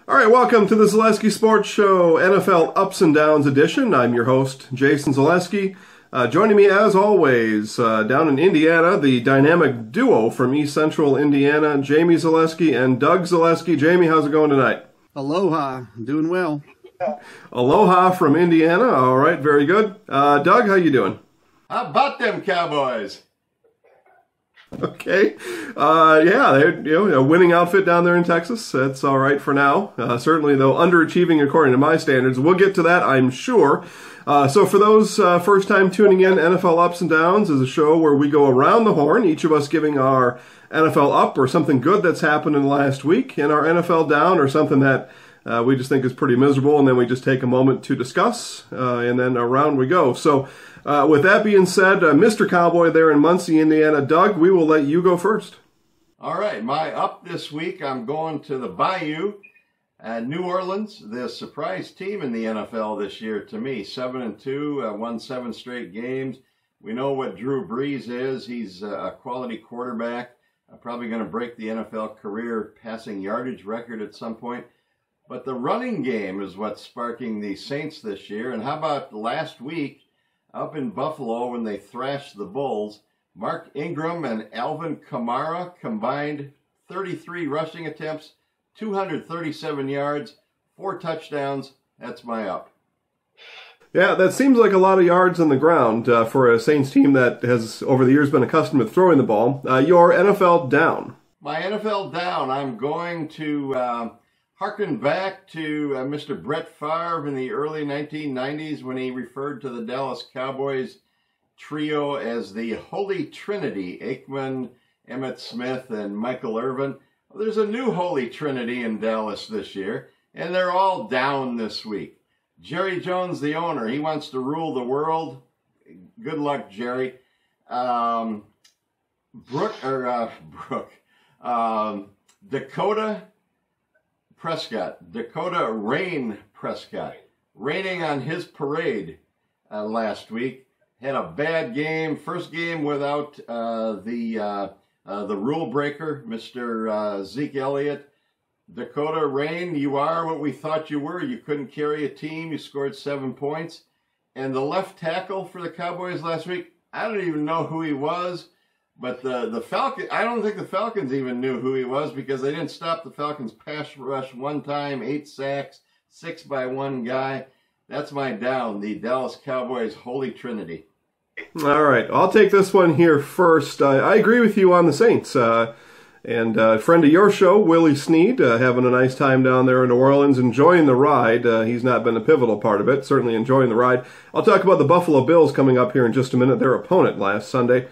All right, welcome to the Zaleski Sports Show, NFL Ups and Downs edition. I'm your host, Jason Zaleski. Joining me, as always, down in Indiana, the dynamic duo from East Central Indiana, Jamie Zaleski and Doug Zaleski. Jamie, how's it going tonight? Aloha. Doing well. Aloha from Indiana. All right, very good. Doug, how you doing? How about them Cowboys? Okay. Yeah, they're a winning outfit down there in Texas. That's all right for now. Certainly, though, underachieving according to my standards. We'll get to that, I'm sure. So for those first time tuning in, NFL Ups and Downs is a show where we go around the horn, each of us giving our NFL up or something good that's happened in the last week, and our NFL down or something that we just think is pretty miserable, and then we just take a moment to discuss, and then around we go. So with that being said, Mr. Cowboy there in Muncie, Indiana, Doug, we will let you go first. All right, my up this week, I'm going to the Bayou at New Orleans, the surprise team in the NFL this year to me. 7-2, won 7 straight games. We know what Drew Brees is. He's a quality quarterback, probably going to break the NFL career passing yardage record at some point. But the running game is what's sparking the Saints this year. And how about last week up in Buffalo when they thrashed the Bulls? Mark Ingram and Alvin Kamara combined 33 rushing attempts, 237 yards, 4 touchdowns. That's my up. Yeah, that seems like a lot of yards on the ground for a Saints team that has over the years been accustomed to throwing the ball. Your NFL down. My NFL down, I'm going to harken back to Mr. Brett Favre in the early 1990s when he referred to the Dallas Cowboys trio as the Holy Trinity, Aikman, Emmitt Smith, and Michael Irvin. Well, there's a new Holy Trinity in Dallas this year, and they're all down this week. Jerry Jones, the owner, he wants to rule the world. Good luck, Jerry. Dakota Rain Prescott, raining on his parade last week. Had a bad game. First game without the rule breaker, Mr. Zeke Elliott. Dakota Rain, you are what we thought you were. You couldn't carry a team. You scored 7 points. And the left tackle for the Cowboys last week, I don't even know who he was. But the Falcons, I don't think the Falcons even knew who he was because they didn't stop the Falcons' pass rush one time, 8 sacks, 6 by 1 guy. That's my down, the Dallas Cowboys' Holy Trinity. All right, I'll take this one here first. I agree with you on the Saints. And a friend of your show, Willie Snead, having a nice time down there in New Orleans, enjoying the ride. He's not been a pivotal part of it, certainly enjoying the ride. I'll talk about the Buffalo Bills coming up here in just a minute, their opponent last Sunday.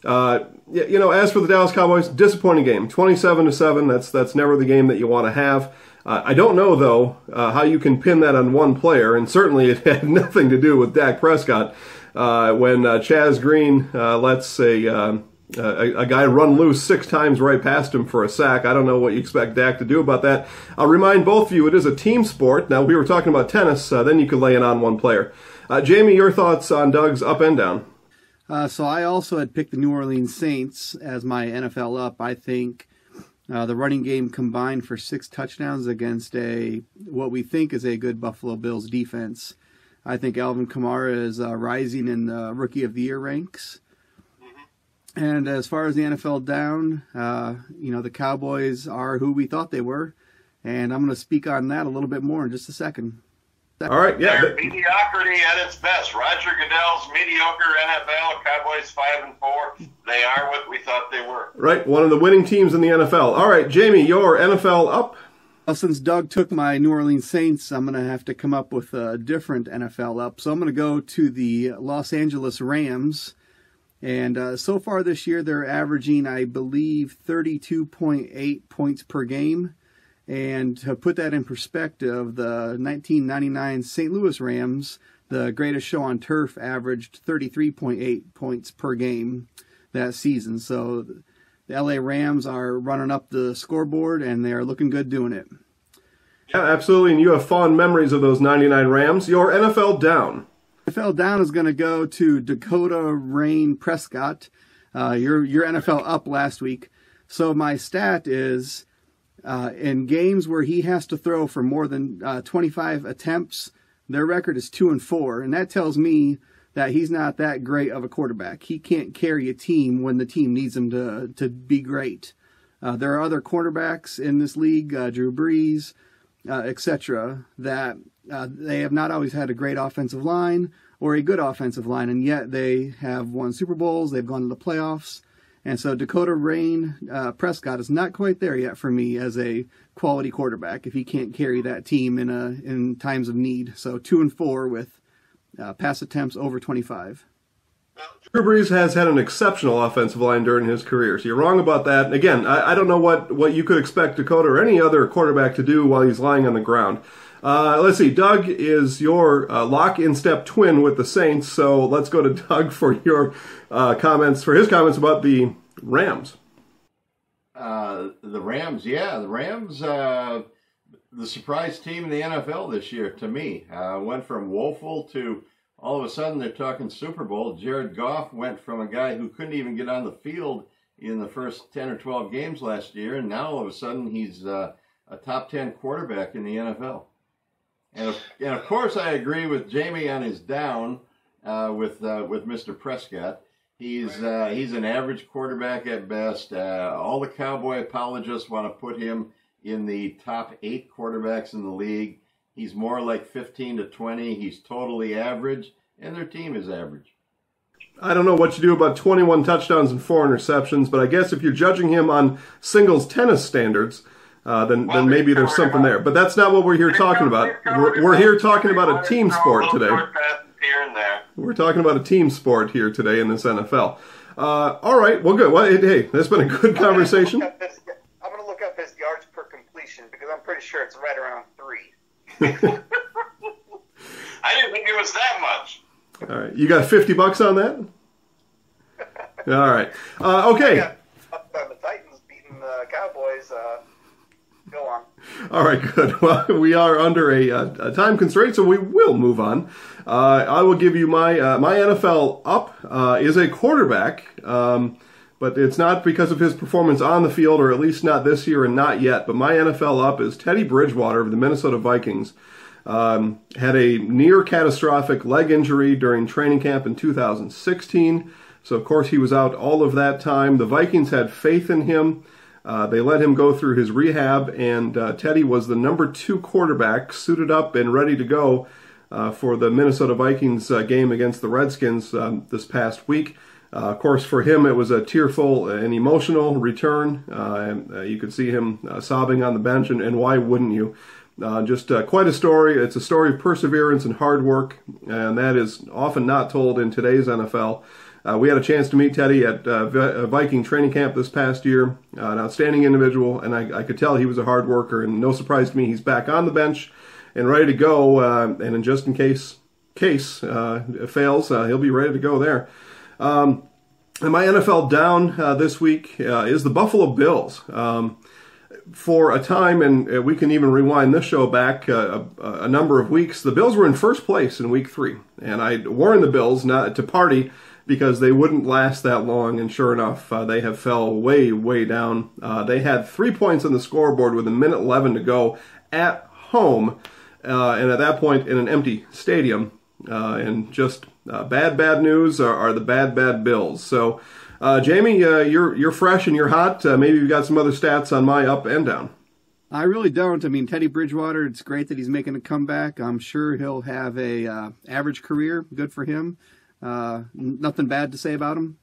As for the Dallas Cowboys, disappointing game, 27-7. That's never the game that you want to have. I don't know, though, how you can pin that on one player, and certainly it had nothing to do with Dak Prescott. When Chaz Green lets a guy run loose 6 times right past him for a sack, I don't know what you expect Dak to do about that. I'll remind both of you, it is a team sport. Now, we were talking about tennis, then you could lay it on one player. Jamie, your thoughts on Doug's up and down? So I also had picked the New Orleans Saints as my NFL up. I think the running game combined for 6 touchdowns against what we think is a good Buffalo Bills defense. I think Alvin Kamara is rising in the Rookie of the Year ranks. And as far as the NFL down, the Cowboys are who we thought they were. And I'm going to speak on that a little bit more in just a second. All right, yeah. They're mediocrity at its best. Roger Goodell's mediocre NFL, Cowboys 5-4. They are what we thought they were. Right, one of the winning teams in the NFL. All right, Jamie, your NFL up? Well, since Doug took my New Orleans Saints, I'm going to have to come up with a different NFL up. So I'm going to go to the Los Angeles Rams. And so far this year, they're averaging, I believe, 32.8 points per game. And to put that in perspective, the 1999 St. Louis Rams, the greatest show on turf, averaged 33.8 points per game that season. So the LA Rams are running up the scoreboard, and they are looking good doing it. Yeah, absolutely. And you have fond memories of those 99 Rams. Your NFL down. NFL down is going to go to Dakota Rain Prescott, your NFL up last week. So my stat is In games where he has to throw for more than 25 attempts, their record is 2-4, and that tells me that he's not that great of a quarterback. He can't carry a team when the team needs him to be great. There are other quarterbacks in this league, Drew Brees, etc., that they have not always had a great offensive line or a good offensive line, and yet they have won Super Bowls, they've gone to the playoffs. And so Dakota Rain Prescott is not quite there yet for me as a quality quarterback if he can't carry that team in times of need. So 2-4 with pass attempts over 25. Drew Brees has had an exceptional offensive line during his career, so you're wrong about that. And again, I don't know what you could expect Dakota or any other quarterback to do while he's lying on the ground. Let's see, Doug is your lock-in-step twin with the Saints, so let's go to Doug for your comments about the Rams. The Rams, yeah, the Rams, the surprise team in the NFL this year to me. Went from woeful to all of a sudden they're talking Super Bowl. Jared Goff went from a guy who couldn't even get on the field in the first 10 or 12 games last year, and now all of a sudden he's a top 10 quarterback in the NFL. And of course, I agree with Jamie on his down with Mr. Prescott. He's an average quarterback at best. All the Cowboy apologists want to put him in the top 8 quarterbacks in the league. He's more like 15 to 20. He's totally average, and their team is average. I don't know what you do about 21 touchdowns and 4 interceptions, but I guess if you're judging him on singles tennis standards, then maybe there's something there. But that's not what we're here talking about. We're here talking about a team sport today. We're talking about a team sport here today in this NFL. All right, well, good. Well, hey, that's been a good conversation. I'm going to look up his yards per completion because I'm pretty sure it's right around 3. I didn't think it was that much. All right, you got $50 on that? All right. Okay. The Titans beating the Cowboys. Go on. All right, good. Well, we are under a time constraint, so we will move on. I will give you my NFL up is a quarterback, but it's not because of his performance on the field, or at least not this year and not yet. But my NFL up is Teddy Bridgewater of the Minnesota Vikings. Had a near catastrophic leg injury during training camp in 2016. So, of course, he was out all of that time. The Vikings had faith in him. They let him go through his rehab, and Teddy was the number 2 quarterback, suited up and ready to go for the Minnesota Vikings game against the Redskins this past week. Of course, for him, it was a tearful and emotional return. You could see him sobbing on the bench, and why wouldn't you? Just quite a story. It's a story of perseverance and hard work, and that is often not told in today's NFL. We had a chance to meet Teddy at Viking training camp this past year. An outstanding individual, and I could tell he was a hard worker, and no surprise to me, he's back on the bench and ready to go, and just in case it fails, he'll be ready to go there. And my NFL down this week is the Buffalo Bills. For a time, and we can even rewind this show back a number of weeks, the Bills were in first place in week 3, and I warned the Bills not to party because they wouldn't last that long, and sure enough, they have fell way, way down. They had 3 points on the scoreboard with 1:11 to go at home, and at that point in an empty stadium, and just bad news are the bad Bills. So, Jamie, you're fresh and you're hot. Maybe you've got some other stats on my up and down. I really don't. I mean, Teddy Bridgewater, it's great that he's making a comeback. I'm sure he'll have a average career. Good for him. Nothing bad to say about him.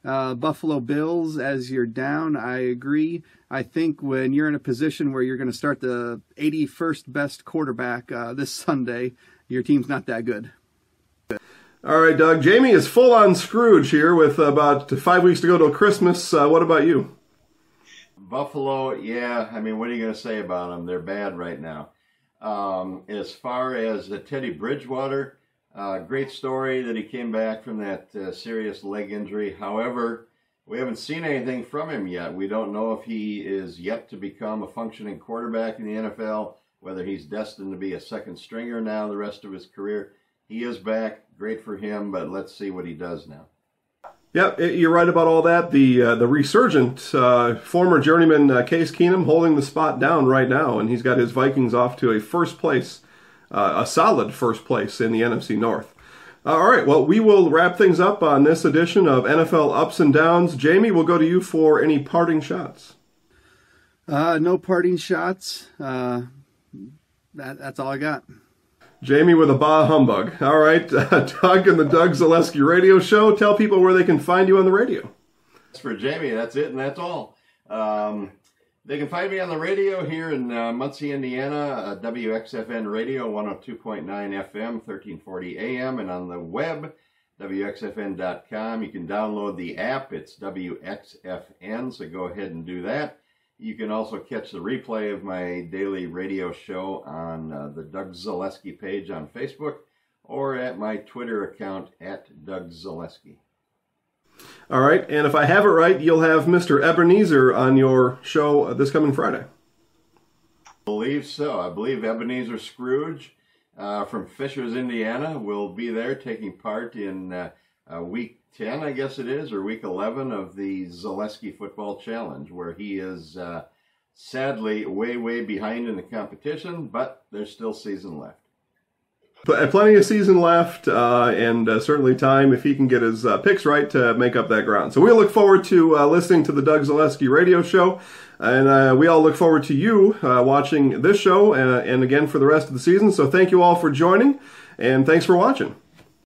Buffalo Bills, as you're down, I agree. I think when you're in a position where you're going to start the 81st best quarterback this Sunday, your team's not that good. All right, Doug. Jamie is full on Scrooge here with about 5 weeks to go till Christmas. What about you? Buffalo, yeah. I mean, what are you going to say about them? They're bad right now. As far as Teddy Bridgewater, great story that he came back from that serious leg injury. However, we haven't seen anything from him yet. We don't know if he is yet to become a functioning quarterback in the NFL, whether he's destined to be a second stringer now the rest of his career. He is back. Great for him, but let's see what he does now. Yep, you're right about all that. The resurgent former journeyman Case Keenum holding the spot down right now, and he's got his Vikings off to a first place, a solid first place in the NFC North. All right, well, we will wrap things up on this edition of NFL Ups and Downs. Jamie, we'll go to you for any parting shots. No parting shots. That's all I got. Jamie with a bah humbug. All right, Doug and the Doug Zaleski Radio Show. Tell people where they can find you on the radio. That's for Jamie. That's it, and that's all. They can find me on the radio here in Muncie, Indiana, WXFN Radio, 102.9 FM, 1340 AM, and on the web, WXFN.com. You can download the app. It's WXFN, so go ahead and do that. You can also catch the replay of my daily radio show on the Doug Zaleski page on Facebook or at my Twitter account at Doug Zaleski. All right, and if I have it right, you'll have Mr. Ebenezer on your show this coming Friday. I believe so. I believe Ebenezer Scrooge from Fishers, Indiana, will be there taking part in week 10, I guess it is, or week 11 of the Zaleski Football Challenge, where he is sadly way behind in the competition, but there's still season left. Plenty of season left, and certainly time if he can get his picks right to make up that ground. So we look forward to listening to the Doug Zaleski Radio Show, and we all look forward to you watching this show and again for the rest of the season. So thank you all for joining, and thanks for watching.